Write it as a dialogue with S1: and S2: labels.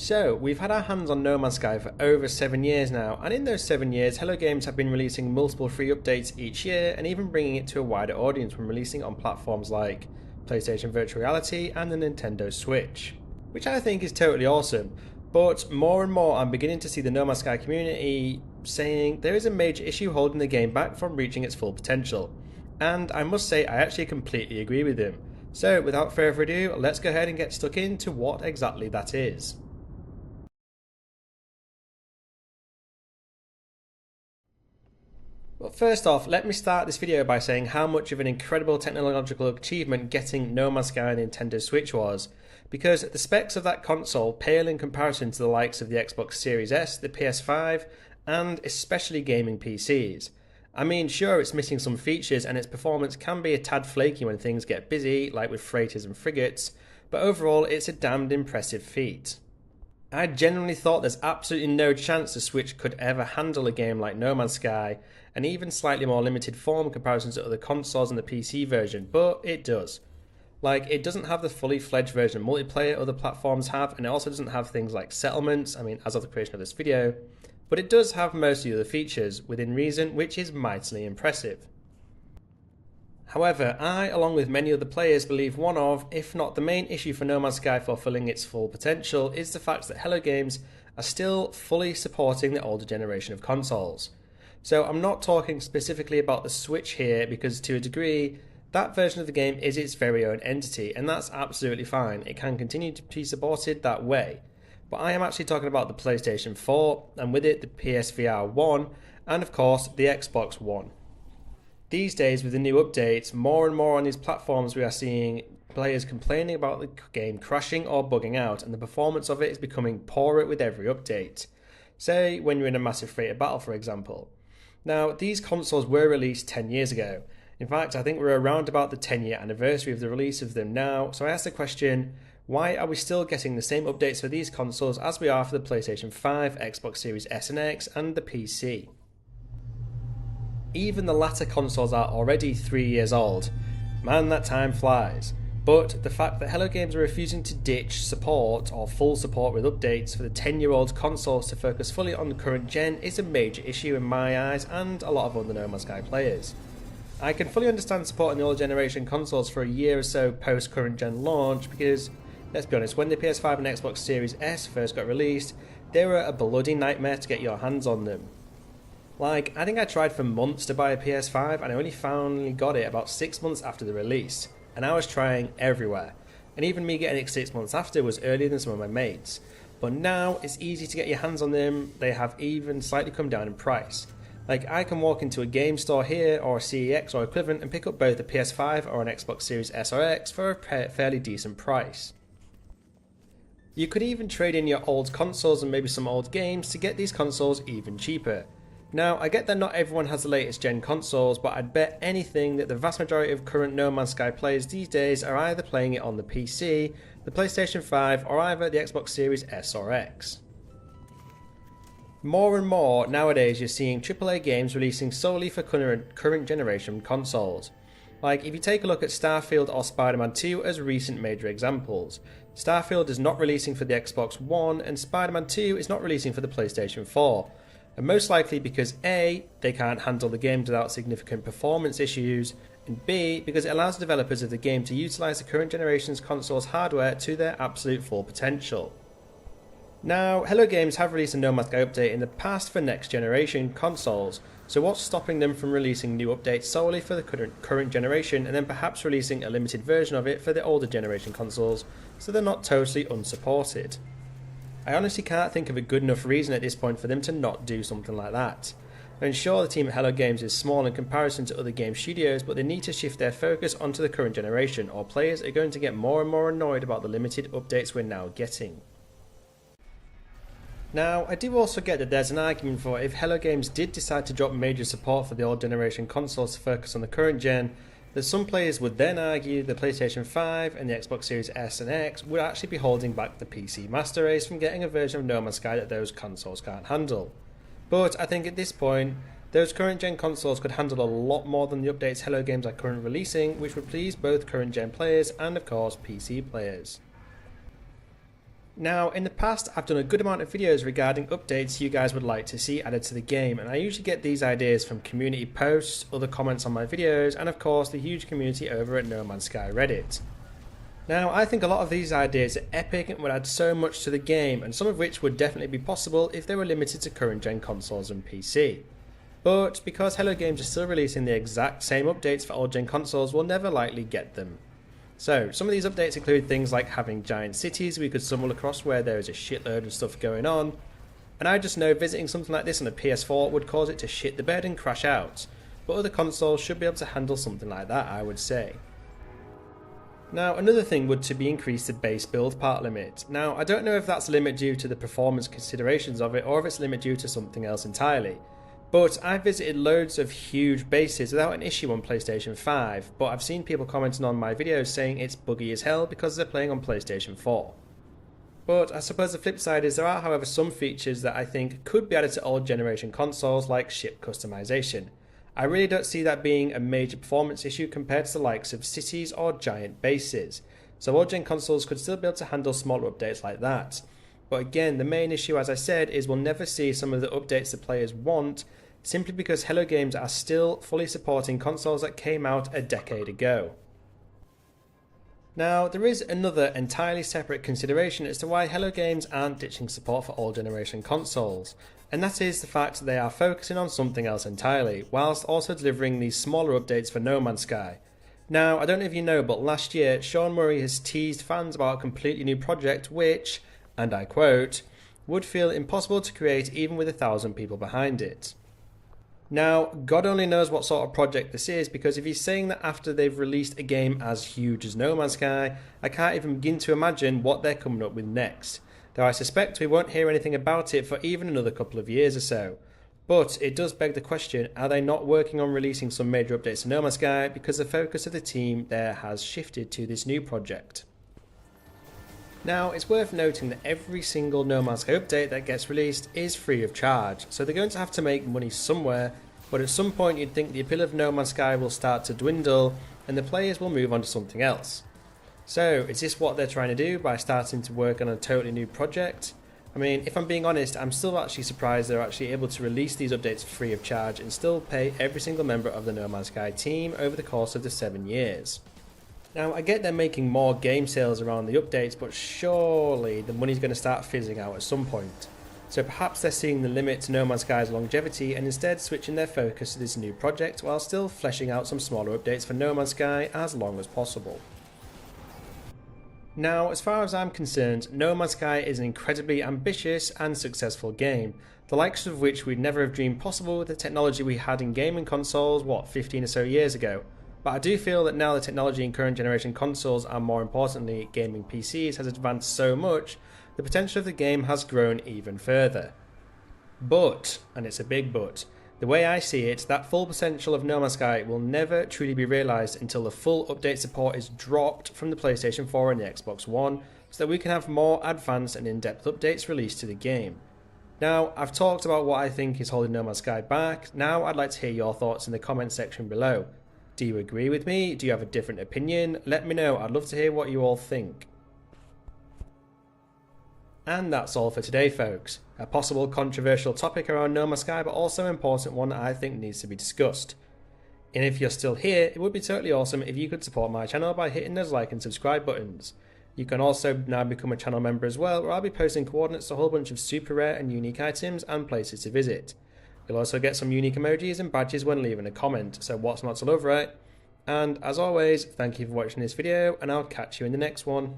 S1: So, we've had our hands on No Man's Sky for over 7 years now, and in those 7 years, Hello Games have been releasing multiple free updates each year and even bringing it to a wider audience when releasing on platforms like PlayStation Virtual Reality and the Nintendo Switch, which I think is totally awesome. But more and more, I'm beginning to see the No Man's Sky community saying there is a major issue holding the game back from reaching its full potential. And I must say, I actually completely agree with them. So, without further ado, let's go ahead and get stuck into what exactly that is. Well, first off, let me start this video by saying how much of an incredible technological achievement getting No Man's Sky on the Nintendo Switch was, because the specs of that console pale in comparison to the likes of the Xbox Series S, the PS5, and especially gaming PCs. I mean, sure, it's missing some features and its performance can be a tad flaky when things get busy, like with freighters and frigates, but overall it's a damned impressive feat. I genuinely thought there's absolutely no chance the Switch could ever handle a game like No Man's Sky, and even slightly more limited form in comparison to other consoles and the PC version, but it does. Like, it doesn't have the fully fledged version of multiplayer other platforms have, and it also doesn't have things like settlements, as of the creation of this video, but it does have most of the other features, within reason, which is mightily impressive. However, I, along with many other players, believe one of, if not the main issue for No Man's Sky fulfilling its full potential is the fact that Hello Games are still fully supporting the older generation of consoles. So I'm not talking specifically about the Switch here because to a degree, that version of the game is its very own entity and that's absolutely fine. It can continue to be supported that way. But I am actually talking about the PlayStation 4 and with it the PSVR 1 and of course the Xbox One. These days, with the new updates, more and more on these platforms we are seeing players complaining about the game crashing or bugging out, and the performance of it is becoming poorer with every update. Say, when you're in a massive freighter battle, for example. Now, these consoles were released 10 years ago. In fact, I think we're around about the 10-year anniversary of the release of them now, so I asked the question, why are we still getting the same updates for these consoles as we are for the PlayStation 5, Xbox Series S and X, and the PC? Even the latter consoles are already 3 years old. Man, that time flies. But the fact that Hello Games are refusing to ditch support or full support with updates for the 10-year-old consoles to focus fully on the current gen is a major issue in my eyes and a lot of other No Man's Sky players. I can fully understand supporting the older generation consoles for a year or so post current gen launch because, let's be honest, when the PS5 and Xbox Series S first got released, they were a bloody nightmare to get your hands on them. Like, I think I tried for months to buy a PS5 and I only finally got it about 6 months after the release. And I was trying everywhere. And even me getting it 6 months after was earlier than some of my mates. But now it's easy to get your hands on them, they have even slightly come down in price. Like, I can walk into a game store here or a CEX or equivalent and pick up both a PS5 or an Xbox Series S or X for a fairly decent price. You could even trade in your old consoles and maybe some old games to get these consoles even cheaper. Now, I get that not everyone has the latest gen consoles, but I'd bet anything that the vast majority of current No Man's Sky players these days are either playing it on the PC, the PlayStation 5, or either the Xbox Series S or X. More and more nowadays you're seeing AAA games releasing solely for current generation consoles. Like, if you take a look at Starfield or Spider-Man 2 as recent major examples. Starfield is not releasing for the Xbox One, and Spider-Man 2 is not releasing for the PlayStation 4. And most likely because A, they can't handle the game without significant performance issues, and B, because it allows developers of the game to utilise the current generation's console's hardware to their absolute full potential. Now, Hello Games have released a No Man's Sky update in the past for next generation consoles, so what's stopping them from releasing new updates solely for the current generation and then perhaps releasing a limited version of it for the older generation consoles so they're not totally unsupported? I honestly can't think of a good enough reason at this point for them to not do something like that. I'm sure the team at Hello Games is small in comparison to other game studios, but they need to shift their focus onto the current generation or players are going to get more and more annoyed about the limited updates we're now getting. Now, I do also get that there's an argument for if Hello Games did decide to drop major support for the old generation consoles to focus on the current gen, that some players would then argue the PlayStation 5 and the Xbox Series S and X would actually be holding back the PC master race from getting a version of No Man's Sky that those consoles can't handle. But I think at this point, those current gen consoles could handle a lot more than the updates Hello Games are currently releasing, which would please both current gen players and of course PC players. Now, in the past, I've done a good amount of videos regarding updates you guys would like to see added to the game, and I usually get these ideas from community posts, other comments on my videos, and of course the huge community over at No Man's Sky Reddit. Now, I think a lot of these ideas are epic and would add so much to the game, and some of which would definitely be possible if they were limited to current gen consoles and PC. But because Hello Games are still releasing the exact same updates for old gen consoles, we'll never likely get them. So, some of these updates include things like having giant cities we could stumble across where there is a shitload of stuff going on, and I just know visiting something like this on a PS4 would cause it to shit the bed and crash out, but other consoles should be able to handle something like that, I would say. Now, another thing would to be increase the base build part limit. Now, I don't know if that's a limit due to the performance considerations of it, or if it's a limit due to something else entirely. But I've visited loads of huge bases without an issue on PlayStation 5, but I've seen people commenting on my videos saying it's buggy as hell because they're playing on PlayStation 4. But I suppose the flip side is there are, however, some features that I think could be added to old generation consoles, like ship customization. I really don't see that being a major performance issue compared to the likes of cities or giant bases, so old gen consoles could still be able to handle smaller updates like that. But again, the main issue, as I said, is we'll never see some of the updates the players want, simply because Hello Games are still fully supporting consoles that came out a decade ago. Now, there is another entirely separate consideration as to why Hello Games aren't ditching support for old generation consoles, and that is the fact that they are focusing on something else entirely, whilst also delivering these smaller updates for No Man's Sky. Now, I don't know if you know, but last year, Sean Murray has teased fans about a completely new project which, and I quote, would feel impossible to create even with 1,000 people behind it. Now, God only knows what sort of project this is, because if he's saying that after they've released a game as huge as No Man's Sky, I can't even begin to imagine what they're coming up with next. Though I suspect we won't hear anything about it for even another couple of years or so. But it does beg the question, are they not working on releasing some major updates to No Man's Sky because the focus of the team there has shifted to this new project? Now, it's worth noting that every single No Man's Sky update that gets released is free of charge, so they're going to have to make money somewhere, but at some point you'd think the appeal of No Man's Sky will start to dwindle and the players will move on to something else. So, is this what they're trying to do by starting to work on a totally new project? I mean, if I'm being honest, I'm still actually surprised they're actually able to release these updates free of charge and still pay every single member of the No Man's Sky team over the course of the 7 years. Now, I get they're making more game sales around the updates, but surely the money's going to start fizzing out at some point. So perhaps they're seeing the limit to No Man's Sky's longevity and instead switching their focus to this new project while still fleshing out some smaller updates for No Man's Sky as long as possible. Now, as far as I'm concerned, No Man's Sky is an incredibly ambitious and successful game, the likes of which we'd never have dreamed possible with the technology we had in gaming consoles, 15 or so years ago. But I do feel that now the technology in current generation consoles and more importantly gaming PCs has advanced so much, the potential of the game has grown even further. But, and it's a big but, the way I see it, that full potential of No Man's Sky will never truly be realised until the full update support is dropped from the PlayStation 4 and the Xbox One, so that we can have more advanced and in-depth updates released to the game. Now, I've talked about what I think is holding No Man's Sky back. Now I'd like to hear your thoughts in the comment section below. Do you agree with me? Do you have a different opinion? Let me know, I'd love to hear what you all think. And that's all for today, folks. A possible controversial topic around No Man's Sky, but also an important one that I think needs to be discussed. And if you're still here, it would be totally awesome if you could support my channel by hitting those like and subscribe buttons. You can also now become a channel member as well, where I'll be posting coordinates to a whole bunch of super rare and unique items and places to visit. You'll also get some unique emojis and badges when leaving a comment, so what's not to love, right? And as always, thank you for watching this video, and I'll catch you in the next one.